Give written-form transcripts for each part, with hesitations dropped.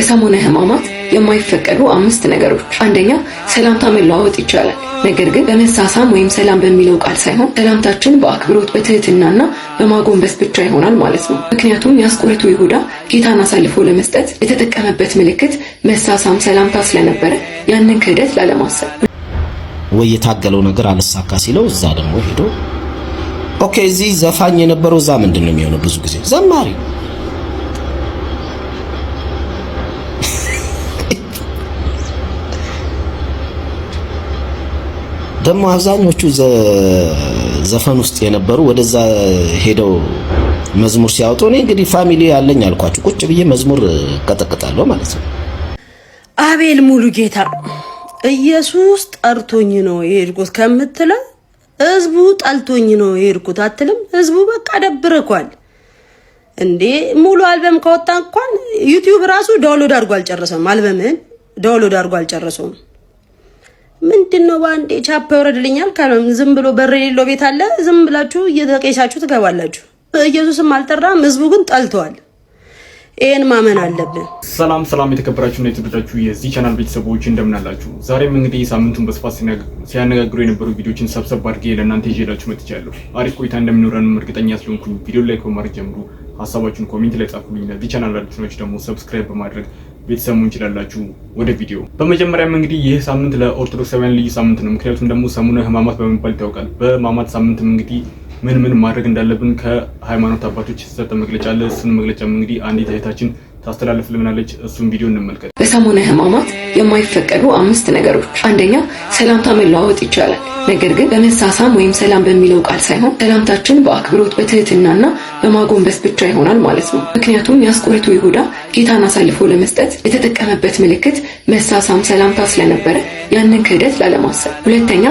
በሰሙነ ሕማማት የማይፈቀዱ 5 ነገሮች። አንደኛ ሰላምታ መለዋወጥ ይቻላል፣ ነገር ግን በመሳሳም ወይም ሰላም በሚለው ቃል ሳይሆን ሰላምታችን በአክብሮት በትህትናና በማጎንበስ ብቻ ይሆናል ማለት ነው። ምክንያቱም የአስቆሮቱ ይሁዳ ጌታን አሳልፎ ለመስጠት የተጠቀመበት ምልክት መሳሳም ሰላምታ ስለነበረ ያንን ክህደት ላለማሰብ ወይ የታገለው ነገር አልሳካ ሲለው እዛ ደግሞ ሄዶ ኦኬ እዚህ ዘፋኝ የነበረው እዛ ምንድነው የሚሆነው? ብዙ ጊዜ ዘማሪ ደግሞ አብዛኞቹ ዘፈን ውስጥ የነበሩ ወደዛ ሄደው መዝሙር ሲያወጡ እኔ እንግዲህ ፋሚሊ ያለኝ አልኳችሁ ቁጭ ብዬ መዝሙር ቀጠቅጣለሁ ማለት ነው። አቤል ሙሉ ጌታ ኢየሱስ ጠርቶኝ ነው የሄድኩት ከምትለ ህዝቡ ጠልቶኝ ነው የሄድኩት አትልም? ህዝቡ በቃ ደብረኳል እንዴ። ሙሉ አልበም ከወጣ እንኳን ዩቲዩብ ራሱ ዳውንሎድ አድርጎ አልጨረሰም። አልበምን ዳውንሎድ አድርጎ አልጨረሰውም። ምንድነው ባንዴ ቻፕ ወረድልኛል ካለም ዝም ብሎ በር የሌለው ቤት አለ። ዝም ብላችሁ እየተቀይሳችሁ ትገባላችሁ። ኢየሱስም አልጠራም፣ ህዝቡ ግን ጠልቷል። ይሄን ማመን አለብን። ሰላም የተከበራችሁና የተወደዳችሁ የዚህ ቻናል ቤተሰቦች እንደምን አላችሁ? ዛሬም እንግዲህ ሳምንቱን በስፋት ሲያነጋግሩ የነበሩ ቪዲዮችን ሰብሰብ አድርጌ ለእናንተ ይዤላችሁ መጥቻለሁ። አሪፍ ቆይታ እንደምንኖረን እርግጠኛ ስለሆንኩኝ ቪዲዮ ላይክ በማድረግ ጀምሩ። ሀሳባችሁን ኮሜንት ላይ ጻፉልኝ። ለዚህ ቻናል አዲስ ናችሁ ደግሞ ሰብስክራይብ በማድረግ ቤተሰቡን እንችላላችሁ። ወደ ቪዲዮ በመጀመሪያም እንግዲህ ይህ ሳምንት ለኦርቶዶክሳውያን ልዩ ሳምንት ነው። ምክንያቱም ደግሞ ሰሙነ ሕማማት በመባል ይታወቃል። በሕማማት ሳምንትም እንግዲህ ምን ማድረግ እንዳለብን ከሃይማኖት አባቶች የተሰጠ መግለጫ አለ። እሱን መግለጫም እንግዲህ አንዲት እህታችን ታስተላልፍልናለች። እሱን ቪዲዮ እንመልከት። በሰሙነ ሕማማት የማይፈቀዱ 5 ነገሮች። አንደኛ ሰላምታ መለዋወጥ ይቻላል፣ ነገር ግን በመሳሳም ወይም ሰላም በሚለው ቃል ሳይሆን ሰላምታችን በአክብሮት በትህትናና በማጎንበስ ብቻ ይሆናል ማለት ነው። ምክንያቱም የአስቆሮቱ ይሁዳ ጌታን አሳልፎ ለመስጠት የተጠቀመበት ምልክት መሳሳም ሰላምታ ስለነበረ ያንን ክህደት ላለማሰብ። ሁለተኛ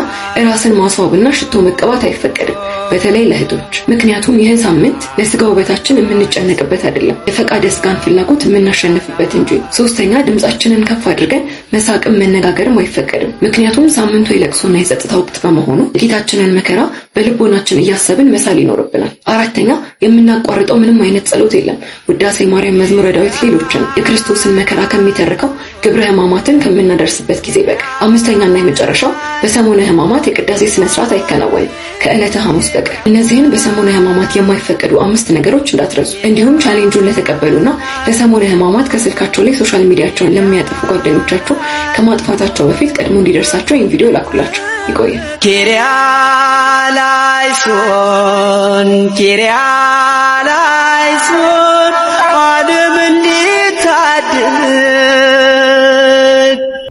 ራስን ማስዋብና ሽቶ መቀባት አይፈቀድም፣ በተለይ ለእህቶች። ምክንያቱም ይህ ሳምንት ለስጋ ውበታችን የምንጨነቅበት አይደለም፣ የፈቃደ ስጋን ፍላጎት የምናሸንፍበት እንጂ። ሶስተኛ ድምጻችንን ከፍ አድርገን መሳቅም መነጋገርም አይፈቀድም፣ ምክንያቱም ሳምንቱ የለቅሶና የጸጥታ ወቅት በመሆኑ የጌታችንን መከራ በልቦናችን እያሰብን መሳል ይኖርብናል። አራተኛ የምናቋርጠው ምንም አይነት ጸሎት የለም፣ ውዳሴ ማርያም፣ መዝሙረ ዳዊት፣ ሌሎችን የክርስቶስን መከራ ከሚተርከው ግብረ ሕማማትን ከምናደርስበት ጊዜ በቀር። አምስተኛና የመጨረሻው በሰሙነ ሕማማት የቅዳሴ ስነ ስርዓት አይከናወንም ከዕለተ ሐሙስ በቀር። እነዚህን በሰሙነ ሕማማት የማይፈቀዱ 5 ነገሮች እንዳትረሱ። እንዲሁም ቻሌንጁን ለተቀበሉና ለሰሙነ ሕማማት ከስልካቸው ላይ ሶሻል ሚዲያቸውን ለሚያጠፉ ጓደኞቻቸው ከማጥፋታቸው በፊት ቀድሞ እንዲደርሳቸው ይህን ቪዲዮ ላኩላቸው። ይቆያል። ኪሪያላይሶን ዓለም እንዲታደግ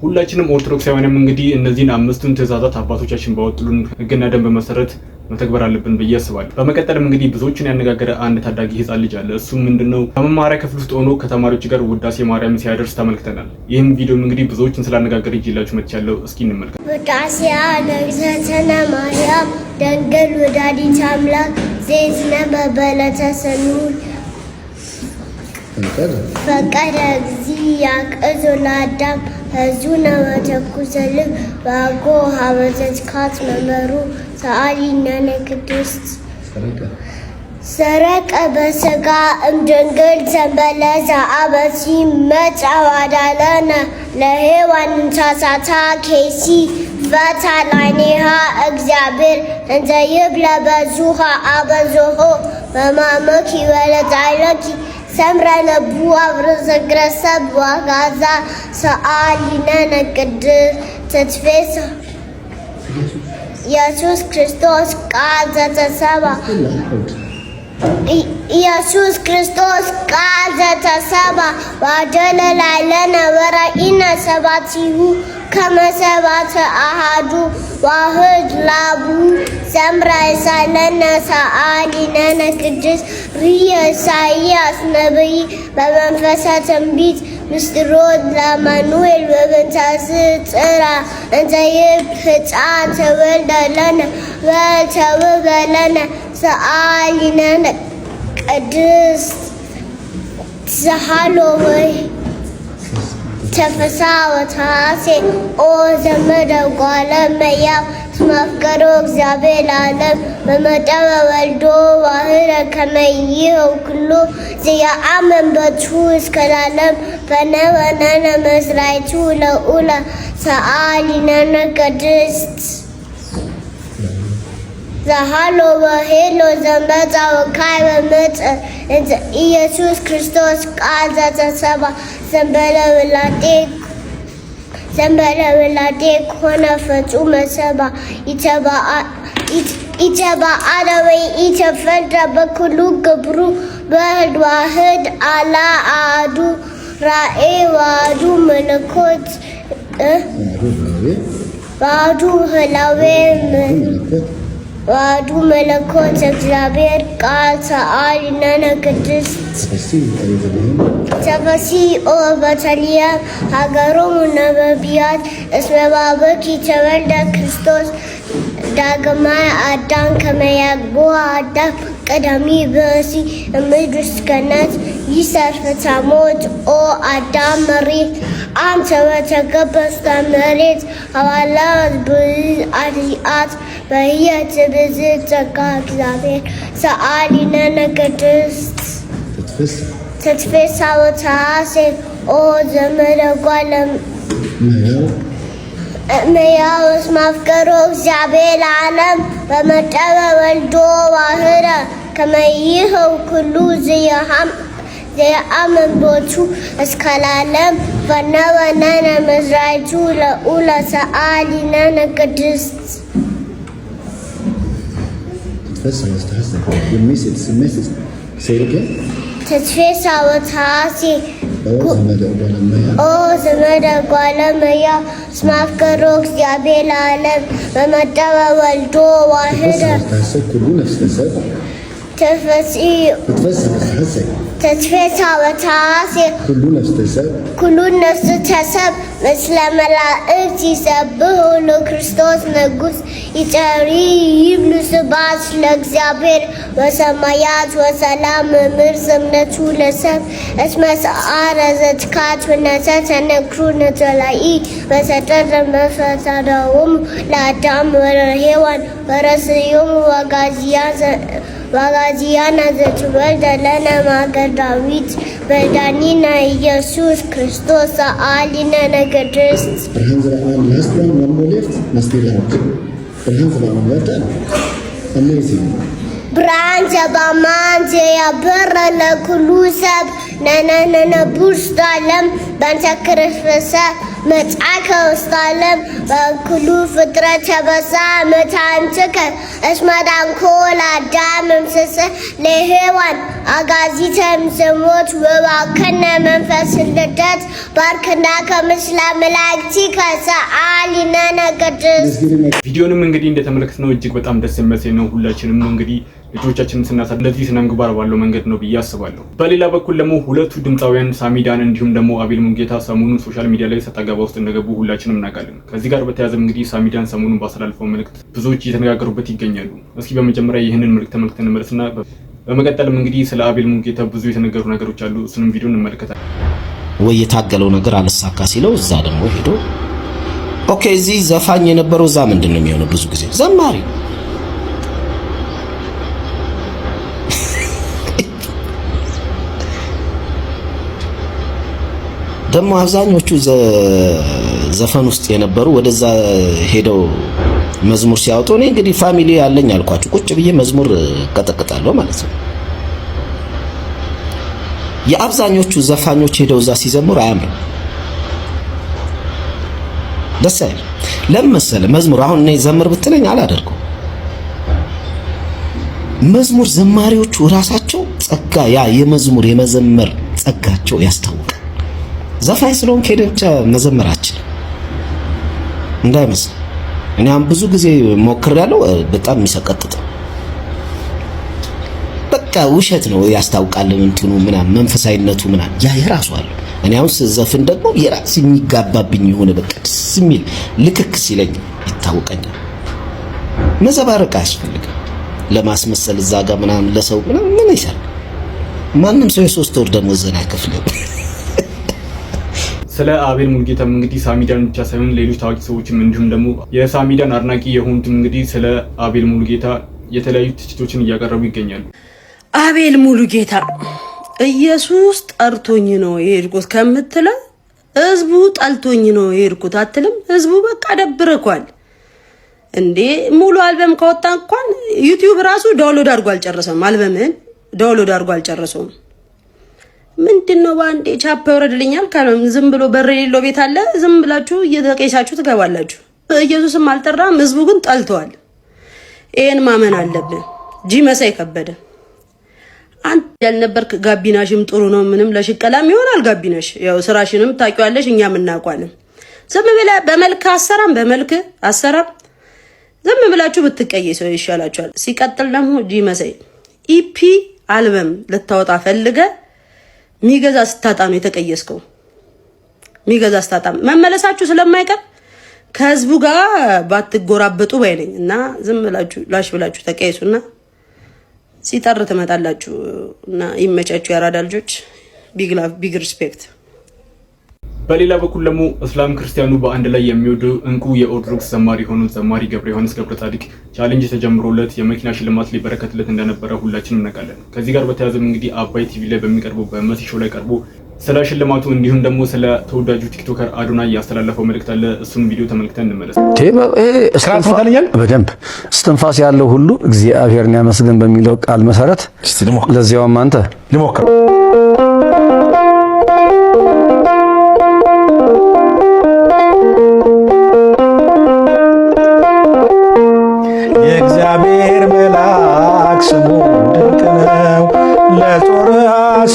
ሁላችንም ኦርቶዶክሳውያንም እንግዲህ እነዚህን 5ቱን ትእዛዛት አባቶቻችን ባወጡልን ሕግና ደንብ መሰረት መተግበር አለብን ብዬ አስባለሁ። በመቀጠልም እንግዲህ ብዙዎችን ያነጋገረ አንድ ታዳጊ ሕፃን ልጅ አለ። እሱም ምንድነው ከመማሪያ ክፍል ውስጥ ሆኖ ከተማሪዎች ጋር ውዳሴ ማርያም ሲያደርስ ተመልክተናል። ይህም ቪዲዮም እንግዲህ ብዙዎችን ስላነጋገረ ይዤላችሁ መጥቻለሁ። እስኪ እንመልከት። ውዳሴ ለእግዝእትነ ማርያም ድንግል ወላዲተ አምላክ ዘእዝነ በዕለተ ሰኑይ ፈቀደ እግዚእ ያቅዞ ለአዳም ሕዙነ ወተኩሰ ልብ ዋጎ ሀበተትካት መመሩ ሰአሊነነ ቅድስት ሰረቀ በስጋ እምድንግል ዘንበለ ዘአበሲ መጻዋዳለነ ለሔዋን እንሳሳታ ኬሲ ፈታላኔሃ እግዚአብሔር እንዘ ይብለ በዙሃ አበዞሆ በማመኪ ወለጻይለኪ ሰምረ ለቡ አብረዘ ግረሰብ ዋጋዛ ሰአሊነነ ቅድስት ተትፌሳ ኢየሱስ ክርስቶስ ቃል ዘተሰባ ኢየሱስ ክርስቶስ ቃል ዘተሰባ ዋጀለ ላዕለነ ወረኢነ ሰባቲሁ ከመ ሰባተ አሐዱ ዋህድ ላቡ ሰምራ ይሳለነ ሰአሊነነ ቅድስት ርእየ ኢሳይያስ ነቢይ በመንፈሰ ትንቢት ምስጢሮት ለአማኑኤል በበንተ ስጥራ እንዘ ይብል ሕፃን ተወልደ ለነ ወተውህበ ለነ ሰአሊነነ ቅድስት ተፈሳ ወታሴ ኦ ዘመደ ጓለመያ ስማፍቀሮ እግዚአብሔር ለዓለም በመጠበ ወልዶ ዋህረ ከመይኸው ኩሉ ዘየአምን በቱ እስከ ለዓለም ፈነበነነ መዝራይቱ ለኡለ ሰአሊነነ ቅድስት ዘሃሎ በሄሎ ዘመፃ ወካይ በምፅ ኢየሱስ ክርስቶስ ቃል ዘተሰባ ዘንበለ ወላዴ ኮነ ፍጹመ ሰባ ኢተባአለ ወይ ኢተፈርደ በኩሉ ግብሩ በህድ ዋህድ አላ አሐዱ ራእይ ዋህዱ መለኮት ዋህዱ ህላዌ ዋህዱ መለኮት እግዚአብሔር ቃል ሰአሊነነ ቅድስት ተፈሲኦ በተልሔም ሀገሮሙ ነቢያት እስመ ባበኪ ተወልደ ክርስቶስ ዳግማይ አዳም ከመ ያግቦ አዳም ቀዳሚ ብእሲ እምድር ገነት ይሰርፍ ታሞት ኦ አዳም መሬት አንተ በተገበስተ መሬት ሐዋርያት ብአት በሕይወት ብዝት ጸጋ እግዚአብሔር ሰአሊነነ ቅድስት ተትፌሳ ወተሐሴ ኦ ዘመደ ጓለመያው እስማፍቀሮ እግዚአብሔር ለዓለም በመጠበ ወልዶ ዋህረ ከመይኸው ኩሉ ዘየአምን ቦቱ እስከ ለዓለም ፈነበነነ መዝራይቱ ለኡለ ሰአሊነነ ቅድስት ተትፌሳ ወተሐሴ ኦ ዘመደ ጓለመያ ስማፍቀሮ እግዚአብሔር ለዓለም በመጠበ ወልዶ ዋህረ ተትፌሳ ወተሐሴ ኩሉ ነፍስ ተሰብ ምስለ መላእክት ይሰብሑ ለክርስቶስ ንጉሥ ይጠሪ ይብሉ ስብሐት ለእግዚአብሔር በሰማያት ወሰላም መምህር ስምነቱ ለሰብ እስመ ሰዓረ ዘትካት ወነሰተ ነክሩ ነተላኢ በሰጠረ መፈታዳዎሙ ለአዳም ወለሔዋን ወረስዮሙ ዋጋዚያነ ዘትወልደ ለነ ማገር ዳዊት በዳኒነ ኢየሱስ ክርስቶስ ሰአሊነነ ቅድስት ብርሃን ዘበአማን ዘያበረ ለኩሉ ሰብ ነነነ ቡስተ ዓለም በእንተ ክርስቶስ መጽአከ ውስተ ዓለም በኩሉ ፍጥረት ተበጽሐ መድኃኒትከ እስመ ዳንኮ ለአዳም እምስስ ለሔዋን አጋዚተ እምዝሞት ወባከነ መንፈስ ልደት ባርክና ከምስለ መላእክቲከ ሰአሊነነ ቅድስት። ቪዲዮንም እንግዲህ እንደተመለከትነው እጅግ በጣም ደስ የሚያሰኝ ነው። ሁላችንም እንግዲህ ልጆቻችንን ስናሳድግ እንደዚህ ስነ ምግባር ባለው መንገድ ነው ብዬ አስባለሁ። በሌላ በኩል ደግሞ ሁለቱ ድምፃውያን ሳሚዳን እንዲሁም ደግሞ አቤል ሙሉጌታ ሰሞኑን ሶሻል ሚዲያ ላይ ሰጣ ገባ ውስጥ እንደገቡ ሁላችንም እናውቃለን። ከዚህ ጋር በተያያዘ እንግዲህ ሳሚዳን ሰሞኑን ባስተላለፈው መልእክት ብዙዎች እየተነጋገሩበት ይገኛሉ። እስኪ በመጀመሪያ ይህንን መልእክት ተመልክተን እንመለስና በመቀጠልም እንግዲህ ስለ አቤል ሙሉጌታ ብዙ የተነገሩ ነገሮች አሉ። እሱንም ቪዲዮ እንመለከታለን። ወይ የታገለው ነገር አልሳካ ሲለው እዛ ደግሞ ሄዶ ኦኬ እዚህ ዘፋኝ የነበረው እዛ ምንድነው የሚሆነው? ብዙ ጊዜ ዘማሪ ደግሞ አብዛኞቹ ዘፈን ውስጥ የነበሩ ወደዛ ሄደው መዝሙር ሲያወጡ እኔ እንግዲህ ፋሚሊ ያለኝ አልኳችሁ ቁጭ ብዬ መዝሙር ቀጠቅጣለሁ ማለት ነው። የአብዛኞቹ ዘፋኞች ሄደው እዛ ሲዘምሩ አያምርም፣ ደስ አይልም። ለምን መሰለህ? መዝሙር አሁን እኔ ዘምር ብትለኝ አላደርገው። መዝሙር ዘማሪዎቹ ራሳቸው ጸጋ ያ የመዝሙር የመዘመር ጸጋቸው ያስታውቃል። ዘፋኝ ስለሆንክ ሄደህ ብቻ መዘመራችን እንዳይመስል። እኔ አሁን ብዙ ጊዜ ሞክሬያለሁ፣ በጣም የሚሰቀጥጥ በቃ ውሸት ነው ያስታውቃል። እንትኑ ምናምን መንፈሳዊነቱ ምናምን ያ የራሱ አለ። እኔ አሁን ስዘፍን ደግሞ የራስ የሚጋባብኝ የሆነ በቃ ደስ የሚል ልክክ ሲለኝ ይታወቀኛል። መዘባረቅ አያስፈልግም ለማስመሰል እዛ ጋር ምናምን ለሰው ምናምን ምን ይሰራል? ማንም ሰው የ3 ወር ደሞዝን አይከፍልም። ስለ አቤል ሙሉጌታም እንግዲህ ሳሚዳን ብቻ ሳይሆን ሌሎች ታዋቂ ሰዎችም እንዲሁም ደግሞ የሳሚዳን አድናቂ የሆኑት እንግዲህ ስለ አቤል ሙሉጌታ የተለያዩ ትችቶችን እያቀረቡ ይገኛሉ። አቤል ሙሉጌታ ኢየሱስ ጠርቶኝ ነው የሄድኩት ከምትለ ህዝቡ ጠልቶኝ ነው የሄድኩት አትልም? ህዝቡ በቃ ደብረኳል እንዴ። ሙሉ አልበም ከወጣ እንኳን ዩቲዩብ ራሱ ዳውንሎድ አድርጎ አልጨረሰም። አልበምን ዳውንሎድ አድርጎ አልጨረሰውም። ምንድነው ባንዴ ቻፕ ወረድልኛል ካለም ዝም ብሎ በር የሌለው ቤት አለ። ዝም ብላችሁ እየተቀይሳችሁ ትገባላችሁ። ኢየሱስም አልጠራም፣ ህዝቡ ግን ጠልተዋል። ይሄን ማመን አለብን። ጂ መሳይ ከበደ አንተ ያልነበርክ ጋቢናሽም ጥሩ ነው። ምንም ለሽቀላም ይሆናል ጋቢናሽ። ያው ስራሽንም ታውቂዋለሽ፣ እኛም እናውቃለን። ዝም ብለህ በመልክ አሰራም በመልክ አሰራም ዝም ብላችሁ ብትቀየሰው ይሻላችኋል። ሲቀጥል ደግሞ ጂ መሳይ ኢፒ አልበም ልታወጣ ፈልገ ሚገዛ ስታጣ ነው የተቀየስከው። ሚገዛ ስታጣ መመለሳችሁ ስለማይቀር ከህዝቡ ጋር ባትጎራበጡ ባይነኝ እና ዝም ብላችሁ ላሽ ብላችሁ ተቀየሱና ሲጠር ትመጣላችሁ እና ይመቻችሁ ያራዳ ልጆች። ቢግ ላቭ ቢግ ሪስፔክት። በሌላ በኩል ደግሞ እስላም ክርስቲያኑ በአንድ ላይ የሚወዱ እንቁ የኦርቶዶክስ ዘማሪ የሆኑት ዘማሪ ገብረ ዮሐንስ ገብረ ጻድቅ ቻሌንጅ ተጀምሮለት የመኪና ሽልማት ሊበረከትለት እንደነበረ ሁላችንም እናውቃለን። ከዚህ ጋር በተያያዘም እንግዲህ አባይ ቲቪ ላይ በሚቀርበው በመሲ ሾው ላይ ቀርቦ ስለ ሽልማቱ እንዲሁም ደግሞ ስለ ተወዳጁ ቲክቶከር አዶናይ ያስተላለፈው መልእክት አለ። እሱን ቪዲዮ ተመልክተን እንመለስ። በደንብ እስትንፋስ ያለው ሁሉ እግዚአብሔርን ያመስግን በሚለው ቃል መሰረት ለዚያውም አንተ ልሞክር። የእግዚአብሔር መልአክ ስሙ ድንቅ ነው ለጦር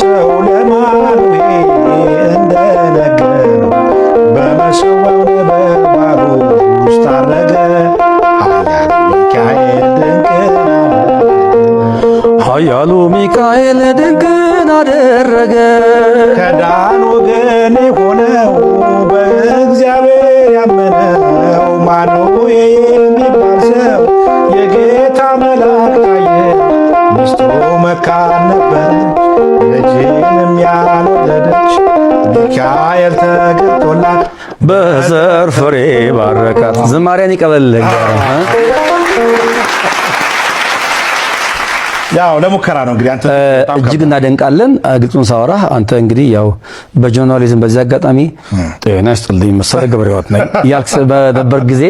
ሰው ለማኑሄ እንደነገረው በመሰዋው ነበልባሉ ውስጥ አረገ ኃያሉ ሚካኤል ድንቅን አደረገ። ከዳን ወገን የሆነው በእግዚአብሔር ያመነው ማኑሄ የሚባል ሰው የጌታ መልአክ ታየ። ሚስቱ መካን ነበረች፣ ልጅንም ያልወለደች። ሚካኤል ተገልጦላት በዘር ፍሬ ባረካት። ዝማሬን ይቀበልልኝ። ያው ለሙከራ ነው እንግዲህ አንተ እጅግ እናደንቃለን። ግልጹን ሳወራ አንተ እንግዲህ ያው በጆርናሊዝም በዚህ አጋጣሚ ጤና ይስጥልኝ መሰለ ገብረህይወት ነኝ ያልክ በነበር ጊዜ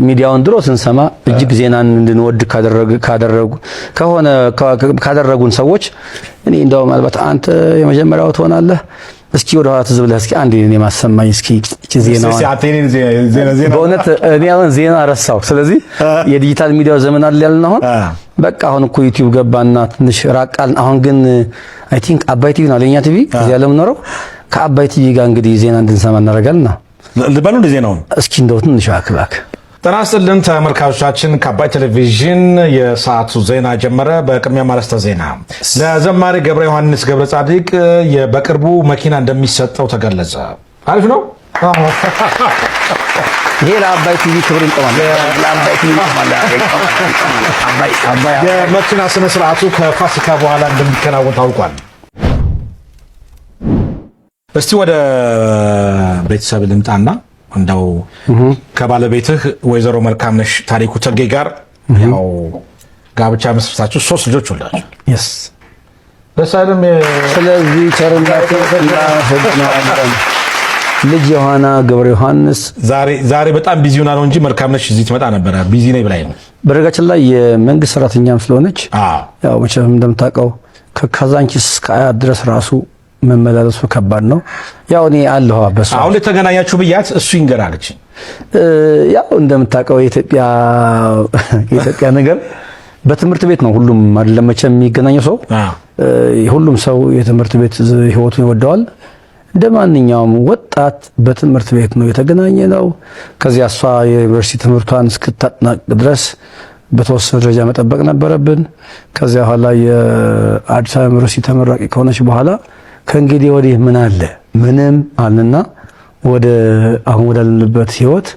ሚዲያውን ድሮ ስንሰማ እጅግ ዜናን እንድንወድ ካደረጉን ሰዎች እኔ እንደው ማለት አንተ የመጀመሪያው ትሆናለህ። እስኪ ወደ ኋላ ትዝ ብለህ እስኪ አንዴ እኔ ማሰማኝ እስኪ ዜናው በእውነት እኔ አሁን ዜና ረሳው። ስለዚህ የዲጂታል ሚዲያው ዘመን አለ ያልን አሁን በቃ አሁን እኮ ዩቲዩብ ገባና ትንሽ ራቃል። አሁን ግን አይ ቲንክ አባይ ቲቪ ነው ለኛ ቲቪ እዚያ ለምኖረው ከአባይ ቲቪ ጋር እንግዲህ ዜና እንድንሰማ እናደርጋለን። ልበሉ እንደ ዜናውን እስኪ እንደው ትንሽ አክባክ። ጤና ይስጥልን ተመልካቾቻችን፣ ከአባይ ቴሌቪዥን የሰዓቱ ዜና ጀመረ። በቅድሚያ ማለስተ ዜና ለዘማሪ ገብረ ዮሐንስ ገብረ ጻድቅ በቅርቡ መኪና እንደሚሰጠው ተገለጸ። አሪፍ ነው። ይሄ ለአባይ ቲቪ ክብር ይቆማል። ለአባይ ቲቪ ይቆማል። የመኪና ስነ ስርዓቱ ከፋሲካ በኋላ እንደሚከናወን ታውቋል። እስቲ ወደ ቤተሰብ ልምጣና እንደው ከባለቤትህ ወይዘሮ መልካምነሽ ታሪኩ ተርጌ ጋር ያው ጋብቻ መስርታችሁ 3 ልጆች ወልዳችሁ yes በሳለም ስለዚህ ቸርነት እና ህግናን ልጅ ዮሐና ገብረ ዮሐንስ ዛሬ በጣም ቢዚ ሆና ነው እንጂ መልካምነሽ እዚህ ትመጣ ነበር። ቢዚ ነኝ ብላኝ ነው። በረጋችን ላይ የመንግስት ሰራተኛም ስለሆነች ያው መቼም እንደምታውቀው ከካዛንቺስ እስከ አያት ድረስ ራሱ መመላለሱ ከባድ ነው። ያው እኔ አለሁ አበሳ አሁን ለተገናኛችሁ ብያት እሱ ይንገራለች። ያው እንደምታውቀው የኢትዮጵያ ነገር በትምህርት ቤት ነው። ሁሉም አይደለም መቼም የሚገናኘው ሰው ሁሉም ሰው የትምህርት ቤት ህይወቱን ይወደዋል። እንደማንኛውም ወጣት በትምህርት ቤት ነው የተገናኘ ነው። ከዚያ እሷ የዩኒቨርሲቲ ትምህርቷን እስክታጠናቅቅ ድረስ በተወሰነ ደረጃ መጠበቅ ነበረብን። ከዚያ በኋላ የአዲስ አበባ ዩኒቨርሲቲ ተመራቂ ከሆነች በኋላ ከእንግዲህ ወዲህ ምን አለ ምንም አለና ወደ አሁን ወዳለንበት ህይወት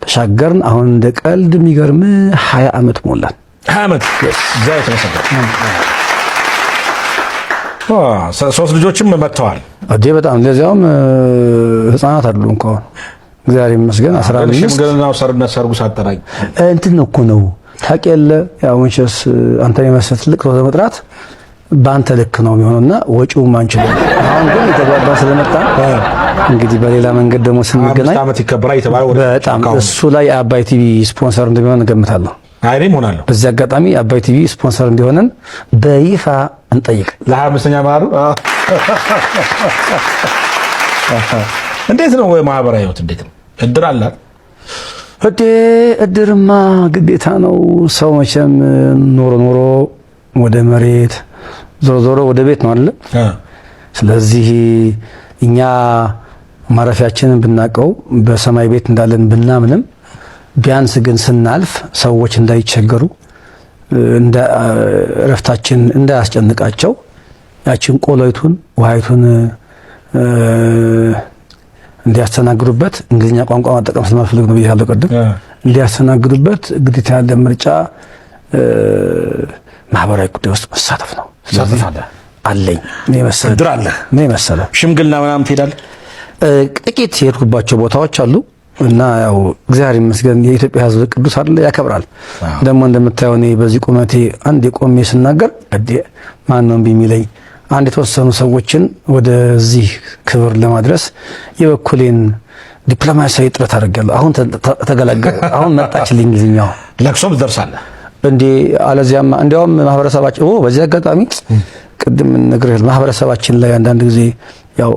ተሻገርን። አሁን እንደ ቀልድ የሚገርም 20 ዓመት ሞላን። 20 ዓመት ዛይ ተመሰገነ። 3 ልጆችም መጥተዋል። አዴ በጣም ለዚያውም ህፃናት አይደሉም እንኳን እግዚአብሔር ይመስገን 15 ሽምግልናው ሰርጉ ሳጠራኝ እንትን እኮ ነው ታውቂያለህ። ያው መቼስ አንተ የመሰለ ትልቅ ሰው ለመጥራት በአንተ ልክ ነው የሚሆነውና ወጪውም አንችልም። አሁን ግን የተጓባ ስለመጣ እንግዲህ በሌላ መንገድ ደግሞ ስንገናኝ ዓመት ይከበራል የተባለው በጣም እሱ ላይ አባይ ቲቪ ስፖንሰር እንደሚሆን እገምታለሁ። አይኔም ሆናለሁ። በዚህ አጋጣሚ አባይ ቲቪ ስፖንሰር እንዲሆነን በይፋ እንጠይቅ። ለ25ኛ ማሩ እንዴት ነው ማህበራዊ ህይወት እንዴት ነው? እድር አለ? እድርማ ግዴታ ነው። ሰው መቼም ኖሮ ወደ መሬት ዞሮ ወደ ቤት ነው አይደል? ስለዚህ እኛ ማረፊያችንን ብናቀው በሰማይ ቤት እንዳለን ብናምንም ቢያንስ ግን ስናልፍ ሰዎች እንዳይቸገሩ እንደ እረፍታችን እንዳያስጨንቃቸው ያችን ቆሎይቱን ውሃይቱን እንዲያስተናግዱበት እንግሊዝኛ ቋንቋ መጠቀም ስለማልፈልግ ነው ብያለሁ ቅድም። እንዲያስተናግዱበት ግዴታ ያለ ምርጫ ማህበራዊ ጉዳይ ውስጥ መሳተፍ ነው። አለኝ ምን መሰለህ ሽምግልና ምናምን ትሄዳለህ? ጥቂት የሄድኩባቸው ቦታዎች አሉ እና ያው እግዚአብሔር ይመስገን የኢትዮጵያ ሕዝብ ቅዱስ አይደለ ያከብራል። ደግሞ እንደምታየው እኔ በዚህ ቁመቴ አንድ የቆሜ ስናገር ማን ነው ቢሚለኝ አንድ የተወሰኑ ሰዎችን ወደዚህ ክብር ለማድረስ የበኩሌን ዲፕሎማሲያዊ ጥረት አድርጌያለሁ። አሁን ተገላገለ። አሁን መጣችልኝ እንግሊዝኛው ለቅሶም ትደርሳለህ እንዴ? አለዚያማ እንዲያውም ማህበረሰባችን በዚህ አጋጣሚ ቅድም ነግሬህ ማህበረሰባችን ላይ አንዳንድ ጊዜ ያው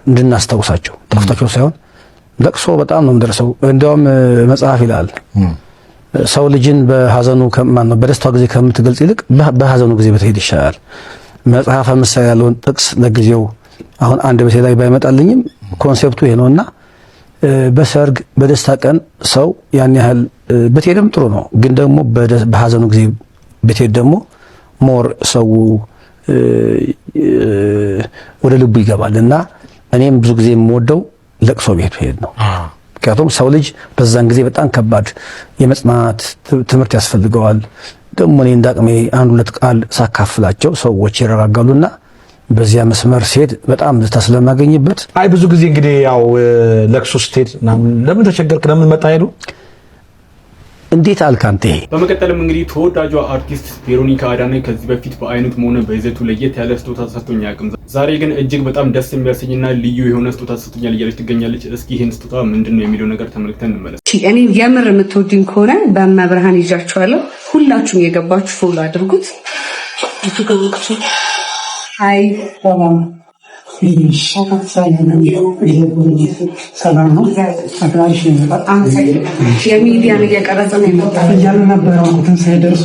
እንድናስታውሳቸው ጠፍታቸው ሳይሆን ለቅሶ በጣም ነው የምደርሰው። እንዲያውም መጽሐፍ ይላል ሰው ልጅን በሐዘኑ ከማን በደስታው ጊዜ ከምትገልጽ ይልቅ በሐዘኑ ጊዜ ብትሄድ ይሻላል። መጽሐፈ ምሳሌ ያለውን ጥቅስ ለጊዜው አሁን አንድ በሴ ላይ ባይመጣልኝም ኮንሴፕቱ ይሄ ነውና በሰርግ በደስታ ቀን ሰው ያን ያህል ብትሄድም ጥሩ ነው። ግን ደግሞ በሐዘኑ ጊዜ ብትሄድ ደግሞ ሞር ሰው ወደ ልቡ ይገባልና እኔም ብዙ ጊዜ የምወደው ለቅሶ ቤት ሄድ ነው። ምክንያቱም ሰው ልጅ በዛን ጊዜ በጣም ከባድ የመጽናት ትምህርት ያስፈልገዋል። ደግሞ እኔ እንዳቅሜ አንድ ሁለት ቃል ሳካፍላቸው ሰዎች ይረጋጋሉና በዚያ መስመር ሴት በጣም ስለማገኝበት ብዙ ጊዜ እንግዲህ ያው ለቅሶ ስትሄድ ለምን ተቸገርክ ለምን መጣ ሄዱ እንዴት አልካንተ። በመቀጠልም እንግዲህ ተወዳጇ አርቲስት ቬሮኒካ አዳነ ከዚህ በፊት በአይነቱ ሆነ በይዘቱ ለየት ያለ ስጦታ ተሰጥቶኝ አያውቅም። ዛሬ ግን እጅግ በጣም ደስ የሚያሰኝና ልዩ የሆነ ስጦታ ተሰጥቶኛል እያለች ትገኛለች። እስኪ ይህን ስጦታ ምንድን ነው የሚለው ነገር ተመልክተን እንመለስ። እኔ የምር የምትወዱኝ ከሆነ በመብርሃን ይዣችኋለሁ። ሁላችሁም የገባችሁ ፎሎ አድርጉት። አይ ሰላም ነው። የሚዲያን እየቀረጸ ነው የመጣው እያሉ ነበረ። ትንሣኤ ደርሶ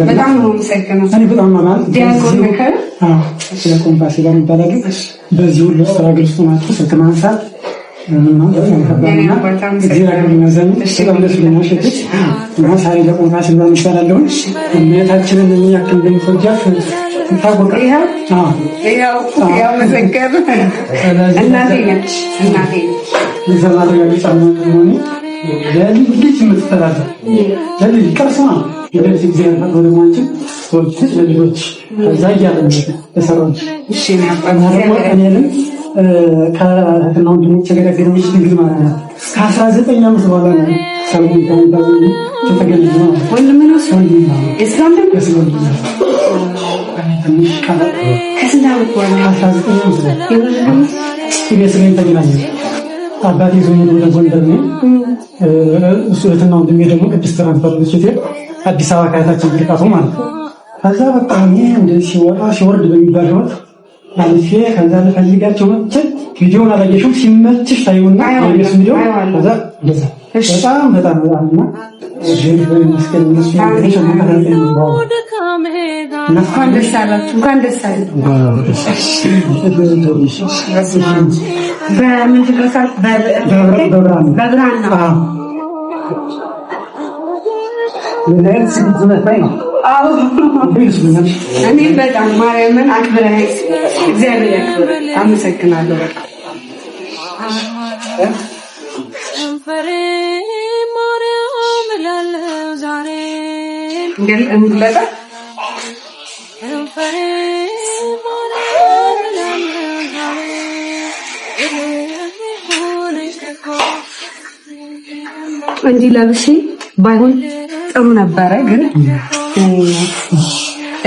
በጣም ነው የምሰግነው። በጣም ማለት ዲያቆን መከረ ዲያቆን ፋሲል ይባላል። በዚህ ሁሉ ስራ ግልጽ ናቸው። ስልክ ማንሳት እመቤታችንን የሚያክል እንደሚፈጃት ልጅ የምትተዳደር ለልጅ ቅርስ ነው። የልጅ ጊዜ ወደማንችል ለልጆች ከዛ እያለ ተሰራች እኔንም ከእህትና ወንድሞቼ ጋር ገደሞች ድንግል ማለት ነው። ከ19 ዓመት በኋላ ነው ተገለጽ ነው። አባቴ ዞኝ ወደ ጎንደር ነው። እሱ እህትና ወንድሜ ደግሞ ቅድስት ትራንስፈርች አዲስ አበባ ካያታችን ብርቃቱ ማለት ነው። ከዛ በቃ እንደዚህ ሲወጣ ሲወርድ በሚባል ህይወት ማለት ከዛ ለፈልጋቸው መጥቼ ቪዲዮውን አላየሽም ሲመችሽ ታዩና የሱ ቪዲዮ ከዛ በጣም እና እንኳን ደስ አላችሁ። እንኳን ደስ አላችሁ። በብርሃን ነው። እኔ በጣም ማርያምን አክብረህ እግዚአብሔር ያክብር። አመሰግናለሁ። እንዲህ ለብሼ ባይሆን ጥሩ ነበረ፣ ግን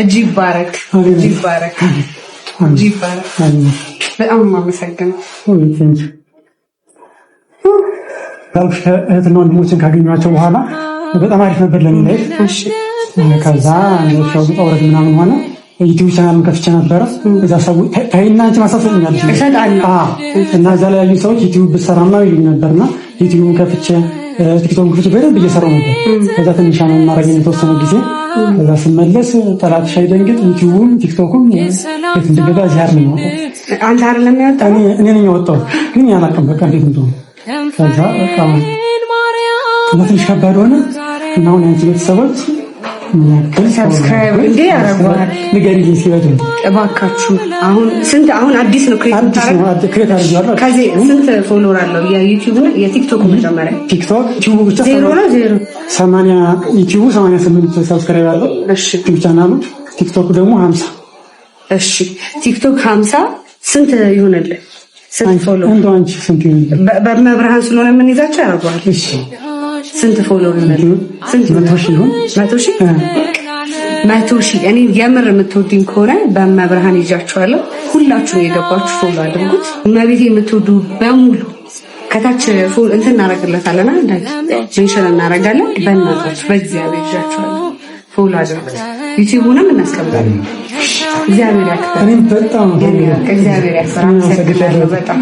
እጅ ይባረክ፣ እጅ ይባረክ፣ እጅ ይባረክ። በጣም የማመሰግነው እህትና ወንድሞችን ካገኟቸው በኋላ በጣም አሪፍ ነበር ለምን ከዛ ነው ወረድ ምናምን ሆነ። ዩቲዩብ ቻናልን ከፍቼ ነበረ። እዛ ሰው ታይና አንቺ ማሳሰብኛለሽ እና እዛ ላይ ያሉ ሰዎች ዩቲዩብ ብትሰራማ ይሉኝ ነበርና ዩቲዩብን ከፍቼ ቲክቶክ ከፍቼ በደንብ እየሰራሁ ነበር። ከዛ ትንሽ ነው ማረግ የተወሰነ ጊዜ ከዛ ስመለስ ጠላትሽ አይደንግጥ ዩቲዩብም ቲክቶክም የት እንደገባ ዚያር ነው አንተ አይደለም ያወጣው እኔ ነኝ ያወጣው ግን ያላቀም በቃ እንዴት እንደሆነ ከዛ በቃ ትንሽ ከባድ ሆነ እና አሁን አንቺ ቤተሰቦች ሰብስክራይብ እንዴ ያረጋዋል ንገሪልኝ ሲወጡ እባካችሁ። አሁን አዲስ ነው ክሬት አድርጓል። ከዚህ ስንት ፎሎወር አለው የዩቲዩብ የቲክቶክ መጀመሪያ ቲክቶክ ብቻ 0 ነው 0 80 ዩቲዩብ 88 ሰብስክራይብ አለው። እሺ ዩቲዩብ ቻናሉ ቲክቶክ ደግሞ 50 እሺ ቲክቶክ 50 ስንት ይሆናል? ስንት ፎሎወር እንደው አንቺ ስንት ይሆናል? በመብርሃን ስለሆነ ምን ይዛቸው ያረጋዋል። እሺ ስንት ፎሎወር ይሆናል? ስንት 100 ሺህ ነው 100 ሺህ 100 ሺህ። እኔ የምር የምትወዱኝ ከሆነ በመብርሃን ይዣችኋለሁ። ሁላችሁም የገባችሁ ፎሎ አድርጉት። እመቤቴ የምትወዱ በሙሉ ከታች ፎሎ እንትን እናደርግለታለን አይደል? ሜንሽን እናደርጋለን። በእናታችሁ በእግዚአብሔር ይዣችኋለሁ። ፎሎ አድርጉት። ዩቲዩብንም እናስቀምጣለን። እግዚአብሔር ያክብር። እኔ በጣም እግዚአብሔር ያክብር። አመሰግናለሁ በጣም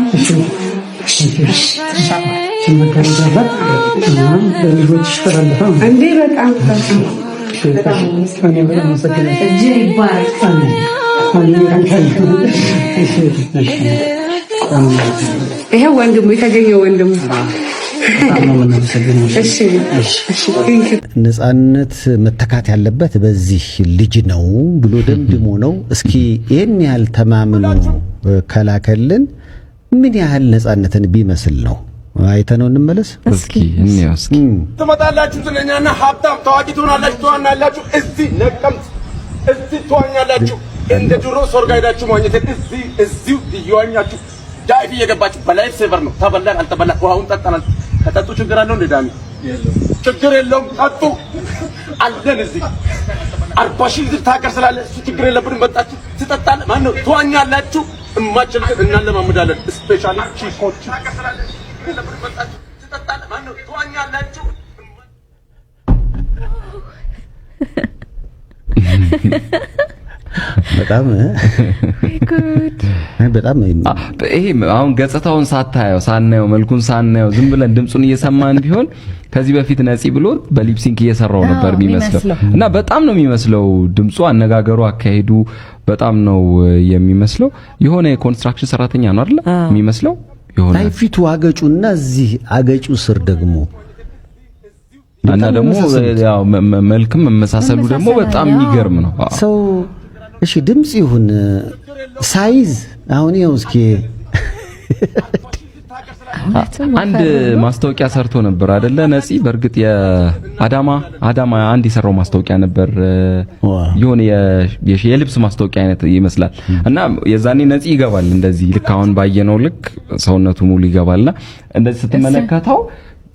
እንዴ በጣም እጅ ይባረክ። ይሄው ወንድሙ የተገኘው ወንድሙ ነፃነት መተካት ያለበት በዚህ ልጅ ነው ብሎ ደምድሞ ነው። እስኪ ይህን ያህል ተማምኖ ከላከልን ምን ያህል ነፃነትን ቢመስል ነው? አይተነው እንመለስ እስኪ እንየው። እስኪ ትመጣላችሁ ስለኛና ሀብታም ታዋቂ ትሆናላችሁ፣ እዚህ ነቀምት እዚህ ትዋኛላችሁ። እንደ ድሮ ሶርጋ ሄዳችሁ ማግኘት እዚሁ እየዋኛችሁ ዳይቭ እየገባችሁ በላይፍ ሴቨር ነው። ተበላን አልተበላን ውሃውን ጠጣናል። ከጠጡ ችግር አለው እንደ ዳሚ ችግር የለውም። ጠጡ አለን እዚህ 40 ሺህ ልጅ ታቀር ስላለ እሱ ችግር የለብንም። መጣችሁ ትጠጣለ ማን ነው ትዋኛላችሁ። እማችልከን እናለማምዳለን። ስፔሻሊ ቺኮች በጣም ይሄ አሁን ገጽታውን ሳናየው መልኩን ሳናየው ዝም ብለን ድምጹን እየሰማን ቢሆን ከዚህ በፊት ነፂ ብሎ በሊፕሲንክ እየሰራው ነበር የሚመስለው እና በጣም ነው የሚመስለው ድምጹ፣ አነጋገሩ፣ አካሄዱ በጣም ነው የሚመስለው። የሆነ የኮንስትራክሽን ሰራተኛ ነው አይደል የሚመስለው። የሆነ ፊቱ አገጩና እዚህ አገጩ ስር ደግሞ እና ደግሞ ያው መልክም መመሳሰሉ ደግሞ በጣም የሚገርም ነው ሰው። እሺ ድምጽ ይሁን ሳይዝ አሁን ይኸው እስኪ አንድ ማስታወቂያ ሰርቶ ነበር አይደለ ነፂ? በእርግጥ የአዳማ አንድ የሰራው ማስታወቂያ ነበር። የሆነ የልብስ ማስታወቂያ አይነት ይመስላል። እና የዛኔ ነፂ ይገባል እንደዚህ ልክ አሁን ባየነው ልክ ሰውነቱ ሙሉ ይገባልና እንደዚህ ስትመለከተው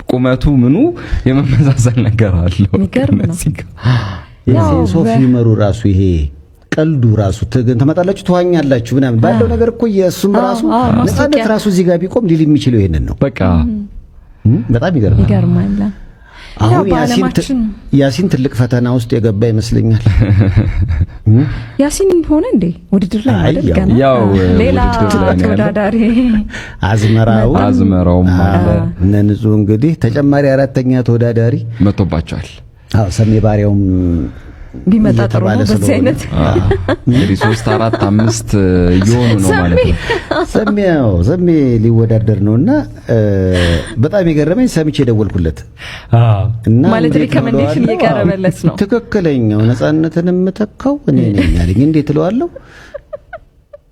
ቁመቱ ምኑ የመመሳሰል ነገር አለው። ነፂ የሴንሶፍ ይመሩ ራሱ ይሄ ቀልዱ ራሱ ተመጣጣላችሁ ተዋኛላችሁ ምናምን ባለው ነገር እኮ የሱም ራሱ ነፃነት ራሱ እዚህ ጋር ቢቆም ሊል የሚችለው ይሄንን ነው። በቃ በጣም ይገርማል። አሁን ያሲን ትልቅ ፈተና ውስጥ የገባ ይመስለኛል። ያሲን ሆነ እንዴ ውድድር ላይ አይደል? ገና ያው ሌላ ተወዳዳሪ አዝመራው ማለት ንጹህ እንግዲህ ተጨማሪ አራተኛ ተወዳዳሪ መጥቶባቸዋል። አዎ ሰሜ ባሪያውም ቢመጣ ጥሩ ነው። በዚህ አይነት እንግዲህ 3 4 5 እየሆኑ ነው ማለት ነው። ሰሜ ሊወዳደር ነውና በጣም የገረመኝ ሰምቼ ደወልኩለት እና ማለት ሪኮሜንዴሽን እየቀረበለት ነው። ትክክለኛው ነፃነትን የምተካው እኔ ነኝ አለኝ። እንዴት እለዋለሁ?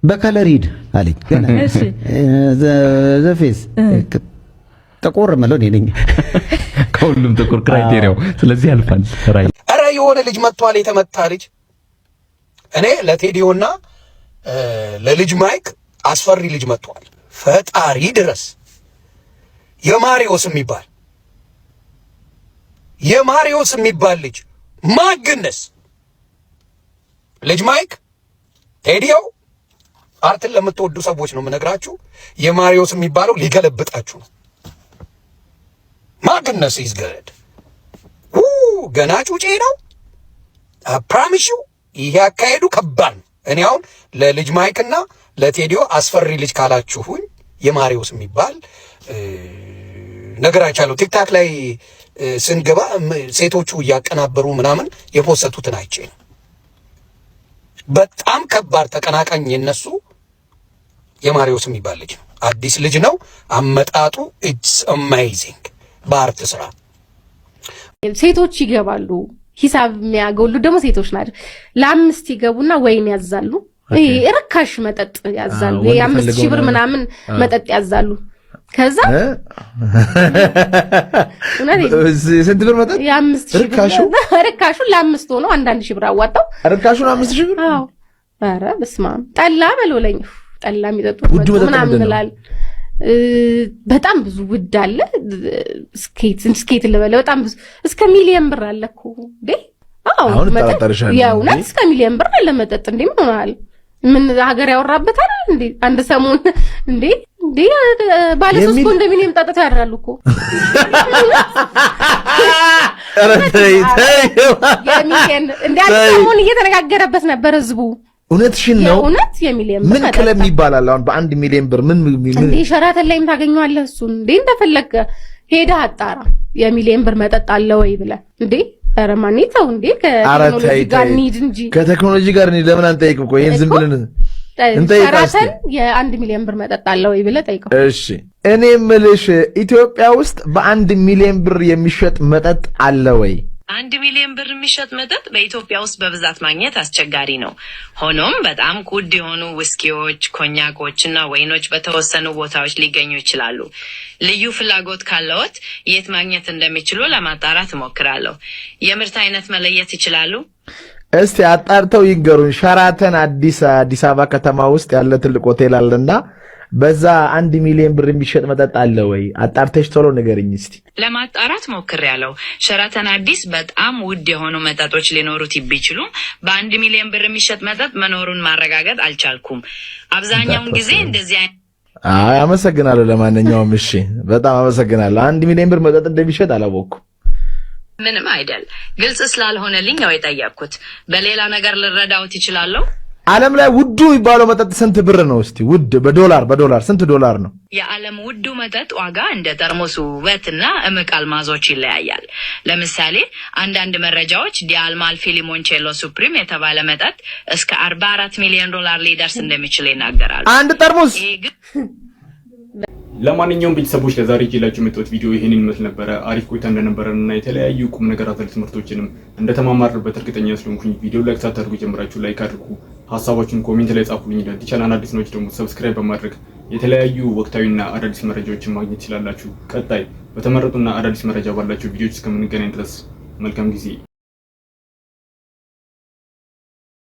በከለር ሂድ አለኝ። ገና እሺ ዘፌስ ጥቁር መለው እኔ ነኝ ከሁሉም ጥቁር ክራይቴሪያው። ስለዚህ ያልፋል። ራይ የሆነ ልጅ መጥቷል፣ የተመታ ልጅ። እኔ ለቴዲዮና ለልጅ ማይክ አስፈሪ ልጅ መጥቷል። ፈጣሪ ድረስ የማሪዎስ የሚባል ልጅ ማግነስ ልጅ ማይክ ቴዲዮ አርትን ለምትወዱ ሰዎች ነው የምነግራችሁ። የማሪዎስ የሚባለው ሊገለብጣችሁ ነው። ማግነስ ይዝገድ ገና ጩጬ ነው። ፕራሚስ ዩ ይሄ አካሄዱ ከባድ ነው። እኔ አሁን ለልጅ ማይክና ለቴዲዮ አስፈሪ ልጅ ካላችሁኝ የማሪዎስ የሚባል ነገር አይቻለሁ። ቲክታክ ላይ ስንገባ ሴቶቹ እያቀናበሩ ምናምን የፖሰቱትን አይቼ ነው። በጣም ከባድ ተቀናቃኝ የነሱ የማሪዎስ የሚባል ልጅ ነው። አዲስ ልጅ ነው። አመጣጡ ኢትስ አሜዚንግ። በአርት ስራ ሴቶች ይገባሉ። ሂሳብ የሚያጎሉ ደግሞ ሴቶች ናቸው። ለ5 ይገቡና ወይን ያዛሉ። ይሄ ርካሽ መጠጥ ያዛሉ። የ5,000 ብር ምናምን መጠጥ ያዛሉ። ከዛ ስንት ብር መጠጥ? የ5,000 ብር ርካሹ ለ5 ሆኖ 1,000 ብር አዋጣው። ርካሹን 5,000 ብር? አዎ። ኧረ በስመ አብ ጠላ በሎለኝ ጠላ የሚጠጡ ምናምን ይላል። በጣም ብዙ ውድ አለ። ስኬት ልበለ በጣም ብዙ እስከ ሚሊዮን ብር አለ እኮ እንዴ! አዎ መጠጥ የእውነት እስከ ሚሊዮን ብር አለ መጠጥ። እንዴ ምን ሆናል? ምን ሀገር ያወራበታል እንዴ? አንድ ሰሞን እንዴ ባለ 3 ኮንዶሚኒየም ጠጥተው ያድራሉ እኮ። ኧረ ተይ የሚሊዮን እንዴ አንድ ሰሞን እየተነጋገረበት ነበር ህዝቡ። እውነትሽን ነው። እውነት የሚሊዮን ምን ክለብ ይባላል አሁን በ1 ሚሊዮን ብር ምን እንዴ ሸራተን ላይም ታገኘዋለህ። እሱን እንዴ እንደፈለገ ሄደህ አጣራ። የሚሊዮን ብር መጠጥ አለ ወይ ብለህ እንዴ ኧረ ማን ይተው እንዴ ከቴክኖሎጂ ጋር እንሂድ እንጂ ከቴክኖሎጂ ጋር እንሂድ። ለምን አንጠይቅም እኮ ይሄን ዝም ብለን ሸራተን የ1 ሚሊዮን ብር መጠጥ አለ ወይ ብለህ ጠይቀው። እሺ እኔ የምልሽ ኢትዮጵያ ውስጥ በ1 ሚሊዮን ብር የሚሸጥ መጠጥ አለ ወይ? 1 ሚሊዮን ብር የሚሸጥ መጠጥ በኢትዮጵያ ውስጥ በብዛት ማግኘት አስቸጋሪ ነው። ሆኖም በጣም ውድ የሆኑ ውስኪዎች፣ ኮኛኮች እና ወይኖች በተወሰኑ ቦታዎች ሊገኙ ይችላሉ። ልዩ ፍላጎት ካለዎት የት ማግኘት እንደሚችሉ ለማጣራት እሞክራለሁ። የምርት አይነት መለየት ይችላሉ? እስቲ አጣርተው ይንገሩን። ሸራተን አዲስ አበባ ከተማ ውስጥ ያለ ትልቅ ሆቴል አለና በዛ 1 ሚሊዮን ብር የሚሸጥ መጠጥ አለ ወይ? አጣርተሽ ቶሎ ንገሪኝ እስቲ። ለማጣራት ሞክሬያለሁ። ሸራተን አዲስ በጣም ውድ የሆኑ መጠጦች ሊኖሩት ቢችሉም በ1 ሚሊዮን ብር የሚሸጥ መጠጥ መኖሩን ማረጋገጥ አልቻልኩም። አብዛኛውን ጊዜ እንደዚህ አመሰግናለሁ። ለማንኛውም እሺ በጣም አመሰግናለሁ። 1 ሚሊዮን ብር መጠጥ እንደሚሸጥ አላወቅኩም። ምንም አይደል። ግልጽ ስላልሆነልኝ ነው የጠየቅኩት። በሌላ ነገር ልረዳውት ይችላለሁ? ዓለም ላይ ውዱ የሚባለው መጠጥ ስንት ብር ነው? እስቲ ውድ በዶላር ስንት ዶላር ነው? የዓለም ውዱ መጠጥ ዋጋ እንደ ጠርሙሱ ውበትና እምቅ አልማዞች ይለያያል። ለምሳሌ አንዳንድ መረጃዎች ዲአልማልፊ ሊሞንቼሎ ሱፕሪም የተባለ መጠጥ እስከ 44 ሚሊዮን ዶላር ሊደርስ እንደሚችል ይናገራሉ። አንድ ጠርሙስ። ለማንኛውም ቤተሰቦች ለዛሬ ይዤላችሁ የመጣሁት ቪዲዮ ይሄንን ይመስል ነበረ። አሪፍ ቆይታ እንደነበረና የተለያዩ ቁም ነገር አዘል ትምህርቶችንም እንደተማማርበት እርግጠኛ ስለሆንኩኝ ቪዲዮ ላይክ ሳታደርጉ ጀምራችሁ ላይክ አድርጉ። ሐሳባችሁን ኮሜንት ላይ ጻፉልኝ። ለዚህ ቻናል አዲስ ነው ደግሞ ሰብስክራይብ በማድረግ የተለያዩ ወቅታዊና አዳዲስ መረጃዎችን ማግኘት ትችላላችሁ። ቀጣይ በተመረጡና አዳዲስ መረጃ ባላችሁ ቪዲዮዎች እስከምንገናኝ ድረስ መልካም ጊዜ